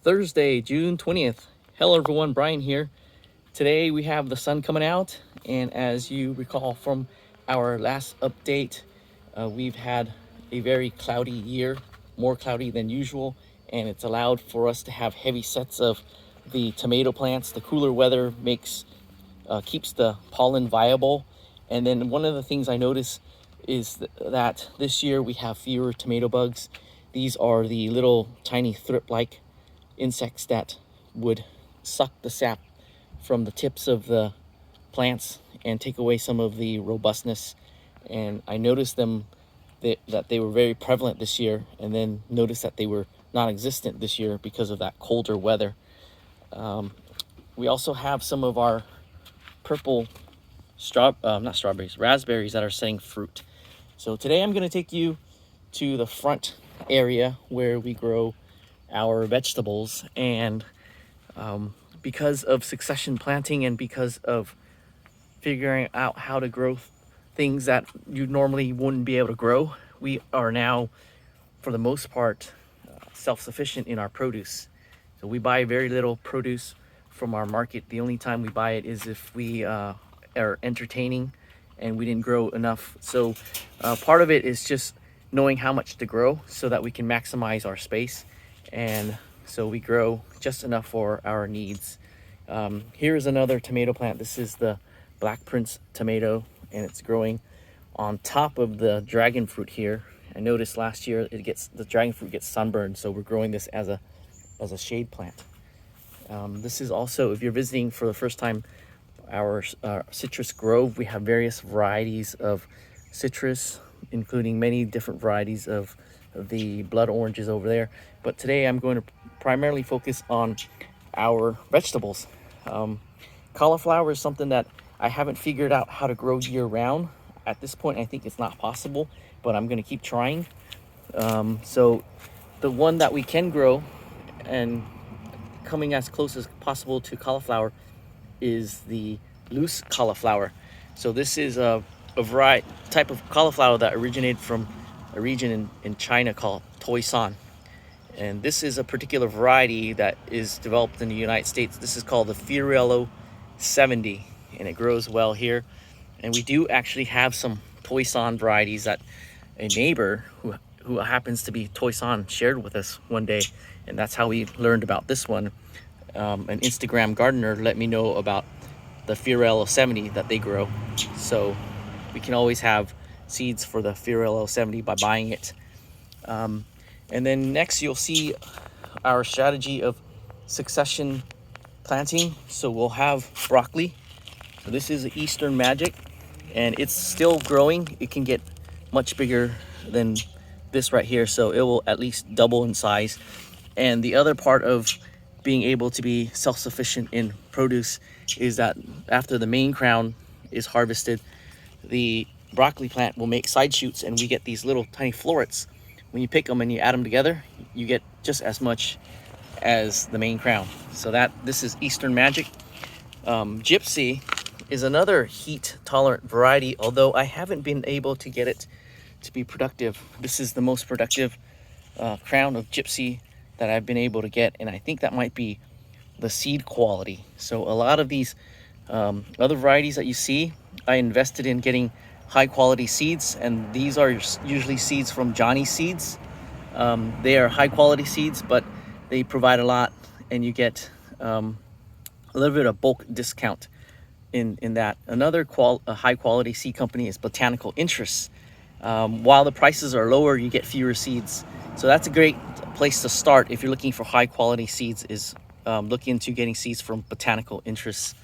Thursday, June 20th. Hello everyone, Brian here. Today we have the sun coming out, and as you recall from our last update, we've had a very cloudy year, more cloudy than usual, and it's allowed for us to have heavy sets of the tomato plants. The cooler weather keeps the pollen viable, and then one of the things I notice is that this year we have fewer tomato bugs. These are the little tiny thrip-like insects that would suck the sap from the tips of the plants and take away some of the robustness. And I noticed that they were very prevalent this year, and then noticed that they were non-existent this year because of that colder weather. We also have some of our purple raspberries that are setting fruit. So today I'm going to take you to the front area where we grow our vegetables, and because of succession planting and because of figuring out how to grow things that you normally wouldn't be able to grow, we are now, for the most part, self-sufficient in our produce. So we buy very little produce from our market. The only time we buy it is if we are entertaining and we didn't grow enough. So part of it is just knowing how much to grow so that we can maximize our space, and so we grow just enough for our needs. Here is another tomato plant. This is the Black Prince tomato, and it's growing on top of the dragon fruit here. I noticed last year the dragon fruit gets sunburned, so we're growing this as a shade plant. This is also, if you're visiting for the first time, our citrus grove. We have various varieties of citrus, including many different varieties of the blood oranges over there. But today I'm going to primarily focus on our vegetables. Cauliflower is something that I haven't figured out how to grow year round. At this point, I think it's not possible, but I'm going to keep trying. So the one that we can grow and coming as close as possible to cauliflower is the loose cauliflower. So this is a variety type of cauliflower that originated from a region in China called Toisan. And this is a particular variety that is developed in the United States. This is called the Fiorello 70, and it grows well here. And we do actually have some Toisan varieties that a neighbor who happens to be Toisan shared with us one day, and that's how we learned about this one. An Instagram gardener let me know about the Fiorello 70 that they grow. So we can always have seeds for the Fiorello 70 by buying it. And then next you'll see our strategy of succession planting. So we'll have broccoli. So this is Eastern Magic, and it's still growing. It can get much bigger than this right here, so it will at least double in size. And the other part of being able to be self-sufficient in produce is that after the main crown is harvested, the broccoli plant will make side shoots, and we get these little tiny florets. When you pick them and you add them together, you get just as much as the main crown. So this is Eastern Magic. Gypsy is another heat tolerant variety, although I haven't been able to get it to be productive. This is the most productive crown of Gypsy that I've been able to get, and I think that might be the seed quality. So a lot of these other varieties that you see, I invested in getting high quality seeds, and these are usually seeds from Johnny Seeds. They are high quality seeds, but they provide a lot, and you get a little bit of bulk discount in that. Another high quality seed company is Botanical Interests. While the prices are lower, you get fewer seeds. So that's a great place to start if you're looking for high quality seeds, is look into getting seeds from Botanical Interests.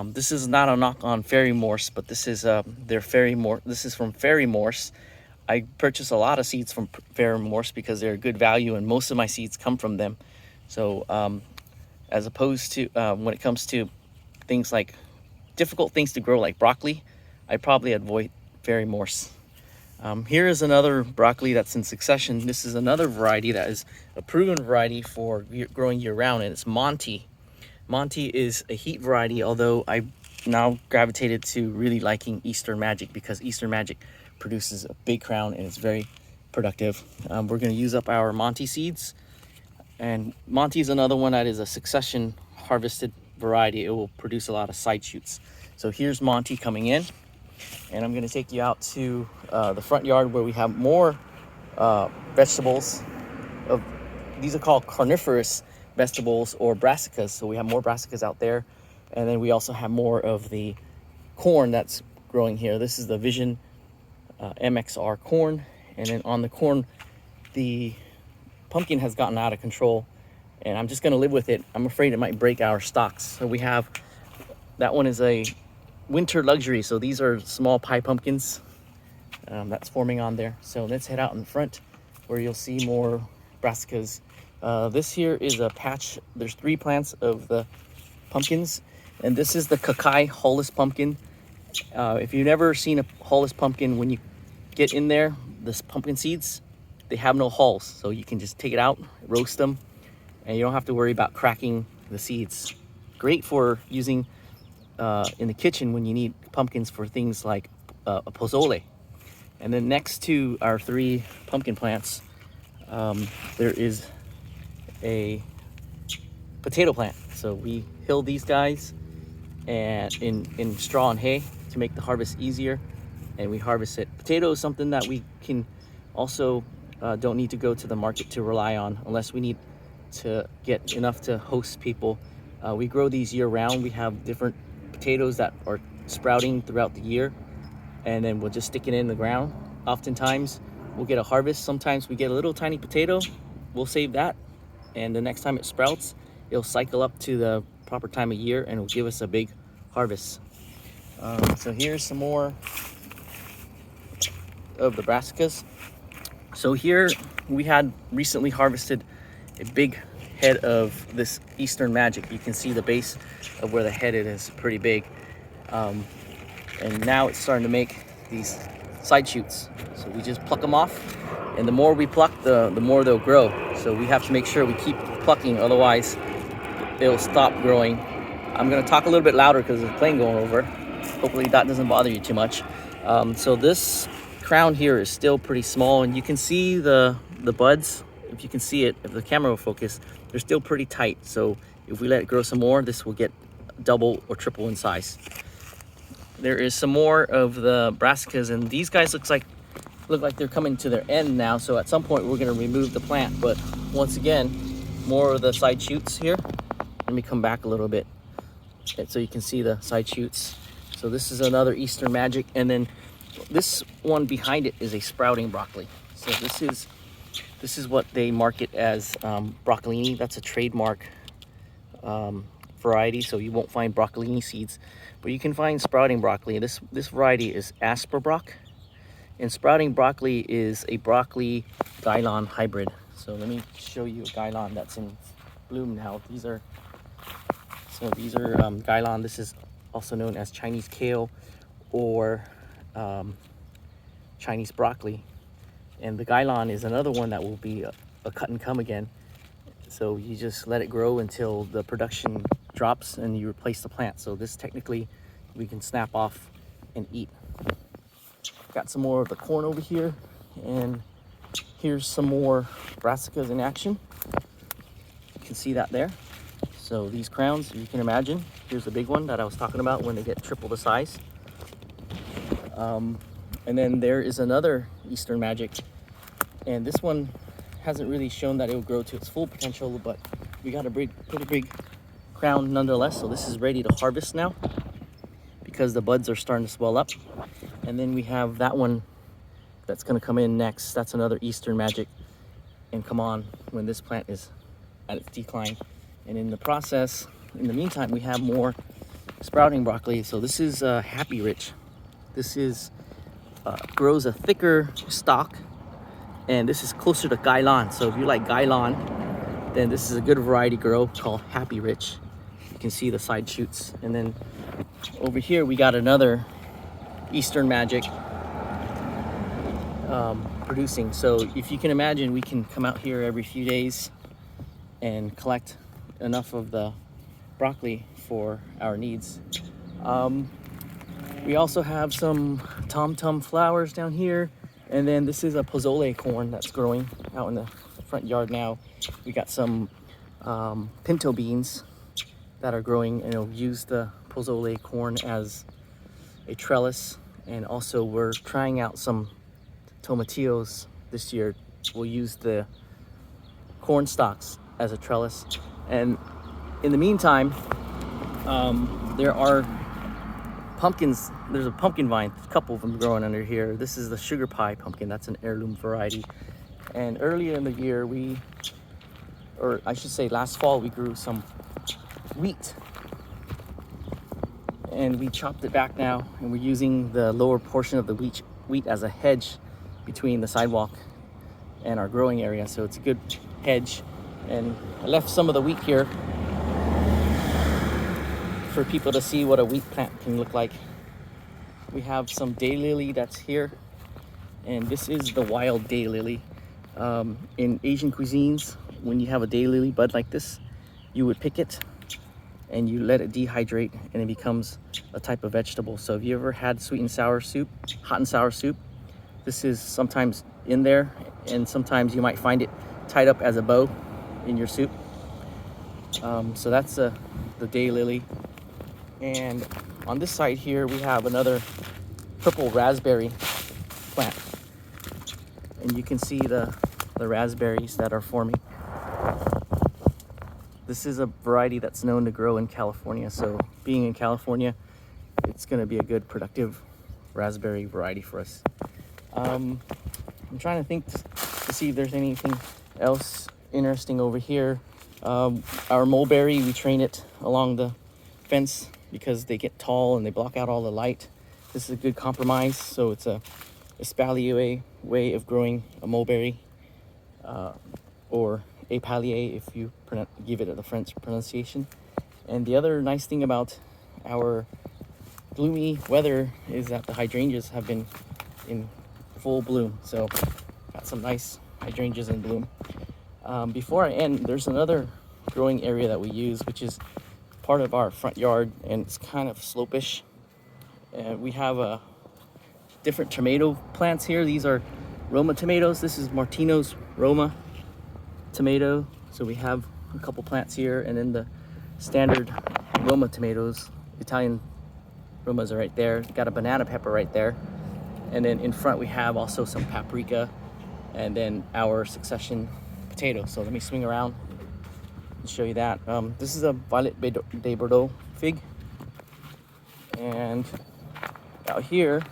This is not a knock on Fairy Morse, but this is This is from Fairy Morse. I purchase a lot of seeds from Fairy Morse because they're good value, and most of my seeds come from them. So as opposed to when it comes to things like difficult things to grow like broccoli, I probably avoid Fairy Morse. Here is another broccoli that's in succession. This is another variety that is a proven variety for growing year-round, and it's Monty. Monty is a heat variety, although I now gravitated to really liking Eastern Magic because Eastern Magic produces a big crown and it's very productive. We're going to use up our Monty seeds. And Monty is another one that is a succession harvested variety. It will produce a lot of side shoots. So here's Monty coming in, and I'm going to take you out to the front yard where we have more vegetables. These are called carnivorous vegetables or brassicas. So we have more brassicas out there, and then we also have more of the corn that's growing here. This is the Vision MXR corn, and then on the corn, the pumpkin has gotten out of control, and I'm just going to live with it. I'm afraid it might break our stalks. So we have, that one is a winter luxury. So these are small pie pumpkins that's forming on there. So let's head out in front where you'll see more brassicas. This here is a patch. There's 3 plants of the pumpkins, and this is the Kakai hulless pumpkin. If you've never seen a hulless pumpkin, when you get in there, this pumpkin seeds, they have no hulls, so you can just take it out, roast them, and you don't have to worry about cracking the seeds. Great for using in the kitchen when you need pumpkins for things like a pozole. And then next to our 3 pumpkin plants, there is a potato plant. So we hill these guys and in straw and hay to make the harvest easier, and we harvest it. Potato is something that we can also don't need to go to the market to rely on unless we need to get enough to host people. We grow these year round. We have different potatoes that are sprouting throughout the year, and then we'll just stick it in the ground. Oftentimes we'll get a harvest. Sometimes we get a little tiny potato, we'll save that, and the next time it sprouts, it'll cycle up to the proper time of year and it'll give us a big harvest. So here's some more of the brassicas. So here we had recently harvested a big head of this Eastern Magic. You can see the base of where the head is pretty big, and now it's starting to make these side shoots. So we just pluck them off, and the more we pluck, the more they'll grow. So we have to make sure we keep plucking, otherwise it'll stop growing. I'm going to talk a little bit louder because there's a plane going over. Hopefully that doesn't bother you too much. So this crown here is still pretty small, and you can see the buds. If you can see it, if the camera will focus, they're still pretty tight. So if we let it grow some more, this will get double or triple in size. There is some more of the brassicas, and these guys look like they're coming to their end now. So at some point we're going to remove the plant, but once again, more of the side shoots here. Let me come back a little bit so you can see the side shoots. So this is another Eastern Magic, and then this one behind it is a sprouting broccoli. So this is what they market as broccolini. That's a trademark variety, so you won't find broccolini seeds, but you can find sprouting broccoli. This variety is Asperbrock, and sprouting broccoli is a broccoli Gailon hybrid. So let me show you a Gailon that's in bloom now. These are Gailon. This is also known as Chinese kale or Chinese broccoli. And the Gailon is another one that will be a cut and come again. So you just let it grow until the production drops and you replace the plant. So this technically we can snap off and eat. Got some more of the corn over here, and here's some more brassicas in action. You can see that there. So these crowns, you can imagine, here's the big one that I was talking about when they get triple the size. And then there is another Eastern Magic, and this one hasn't really shown that it will grow to its full potential, but we got a pretty big crown nonetheless. So this is ready to harvest now because the buds are starting to swell up. And then we have that one that's going to come in next. That's another Eastern Magic and come on when this plant is at its decline. And in the process, in the meantime, we have more sprouting broccoli. So this is Happy Rich. This is grows a thicker stalk, and this is closer to Gailon. So if you like Gailon, then this is a good variety grow called Happy Rich. You can see the side shoots. And then over here we got another Eastern Magic producing. So if you can imagine, we can come out here every few days and collect enough of the broccoli for our needs. We also have some tom-tom flowers down here, and then this is a pozole corn that's growing out in the front yard now. We got some pinto beans that are growing, and we'll use the pozole corn as a trellis. And also we're trying out some tomatillos this year. We'll use the corn stalks as a trellis. And in the meantime, there are pumpkins. There's a pumpkin vine, a couple of them growing under here. This is the sugar pie pumpkin. That's an heirloom variety. And earlier in the year, or I should say last fall, we grew some wheat. And we chopped it back now, and we're using the lower portion of the wheat as a hedge between the sidewalk and our growing area. So it's a good hedge. And I left some of the wheat here for people to see what a wheat plant can look like. We have some daylily that's here, and this is the wild daylily. In Asian cuisines, when you have a daylily bud like this, you would pick it and you let it dehydrate, and it becomes a type of vegetable. So have you ever had sweet and sour soup, hot and sour soup? This is sometimes in there, and sometimes you might find it tied up as a bow in your soup. So that's the daylily. And on this side here, we have another purple raspberry plant. And you can see the raspberries that are forming. This is a variety that's known to grow in California. So being in California, it's gonna be a good productive raspberry variety for us. I'm trying to think to see if there's anything else interesting over here. Our mulberry, we train it along the fence because they get tall and they block out all the light. This is a good compromise. So it's a espalier way of growing a mulberry, or épalier if you give it the French pronunciation. And the other nice thing about our gloomy weather is that the hydrangeas have been in full bloom. So got some nice hydrangeas in bloom. Before I end, there's another growing area that we use, which is part of our front yard, and it's kind of slopish. We have different tomato plants here. These are Roma tomatoes. This is Martino's Roma tomato. So we have a couple plants here, and then the standard Roma tomatoes, Italian Romas are right there. Got a banana pepper right there. And then in front we have also some paprika, and then our succession potato. So let me swing around and show you that. This is a Violet de Bordeaux fig. And out here,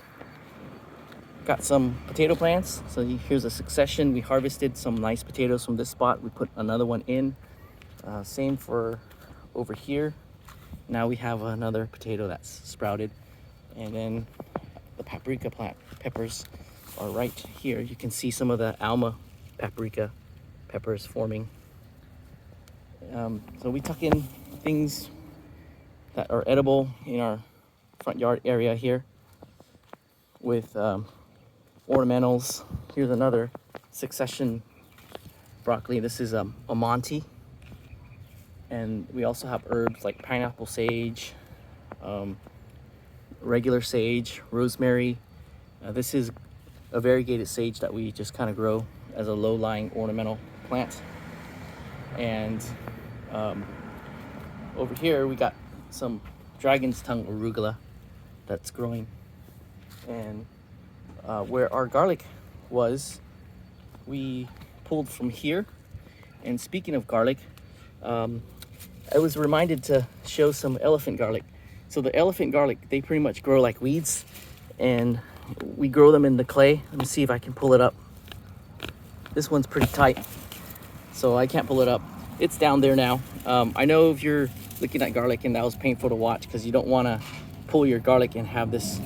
got some potato plants. So here's a succession. We harvested some nice potatoes from this spot. We put another one in. Same for over here. Now we have another potato that's sprouted. And then the paprika peppers are right here. You can see some of the Alma paprika peppers forming. So we tuck in things that are edible in our front yard area here with ornamentals. Here's another succession broccoli. This is a Monty. And we also have herbs like pineapple sage, regular sage, rosemary. This is a variegated sage that we just kind of grow as a low-lying ornamental plant. And over here we got some dragon's tongue arugula that's growing. And where our garlic was, we pulled from here. And speaking of garlic, I was reminded to show some elephant garlic. So the elephant garlic, they pretty much grow like weeds, and we grow them in the clay. Let me see if I can pull it up. This one's pretty tight, so I can't pull it up. It's down there now. I know if you're looking at garlic and that was painful to watch because you don't want to pull your garlic and have this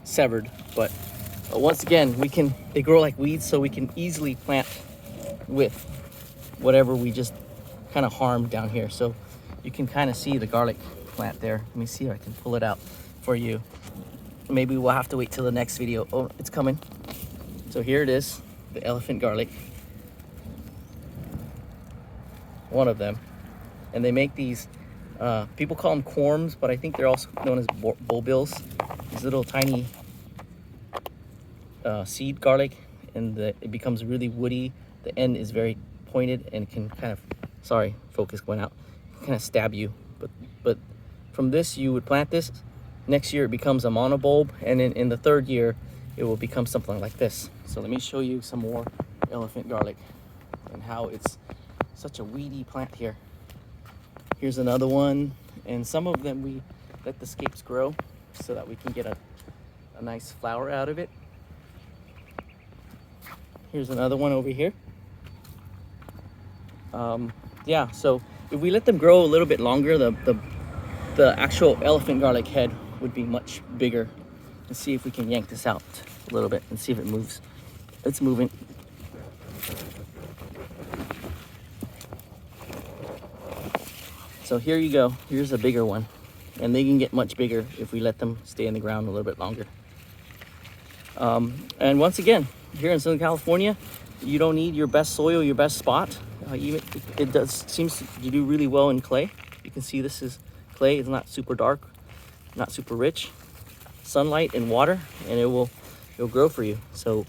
severed. But once again, they grow like weeds, so we can easily plant with whatever we just kind of harmed down here. So you can kind of see the garlic plant there. Let me see if I can pull it out for you. Maybe we'll have to wait till the next video. Oh, it's coming. So here it is, the elephant garlic. One of them. And they make these, people call them corms, but I think they're also known as bulbils. These little tiny seed garlic, and it becomes really woody. The end is very pointed and can kind of, sorry, focus going out, kind of stab you. But from this, you would plant this. Next year it becomes a monobulb, and then in the third year it will become something like this. So let me show you some more elephant garlic and how it's such a weedy plant here. Here's another one, and some of them we let the scapes grow so that we can get a nice flower out of it. Here's another one over here. Yeah, so if we let them grow a little bit longer, the actual elephant garlic head would be much bigger. Let's see if we can yank this out a little bit and see if it moves. It's moving. So here you go. Here's a bigger one. And they can get much bigger if we let them stay in the ground a little bit longer. And once again, here in Southern California, you don't need your best soil, your best spot. Even it seems to do really well in clay. You can see this is clay. It's not super dark, not super rich. Sunlight and water, and it'll grow for you. So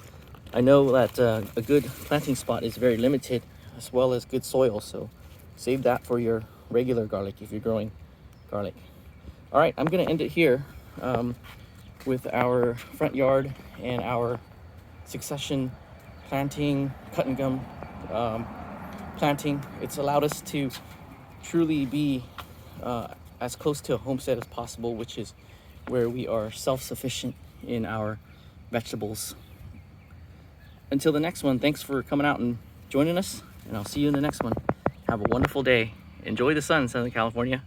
I know that a good planting spot is very limited, as well as good soil. So save that for your regular garlic if you're growing garlic. All right, I'm gonna end it here with our front yard and our succession planting, cut and gum planting. It's allowed us to truly be as close to a homestead as possible, which is where we are self-sufficient in our vegetables. Until the next one, thanks for coming out and joining us, and I'll see you in the next one. Have a wonderful day. Enjoy the sun, Southern California.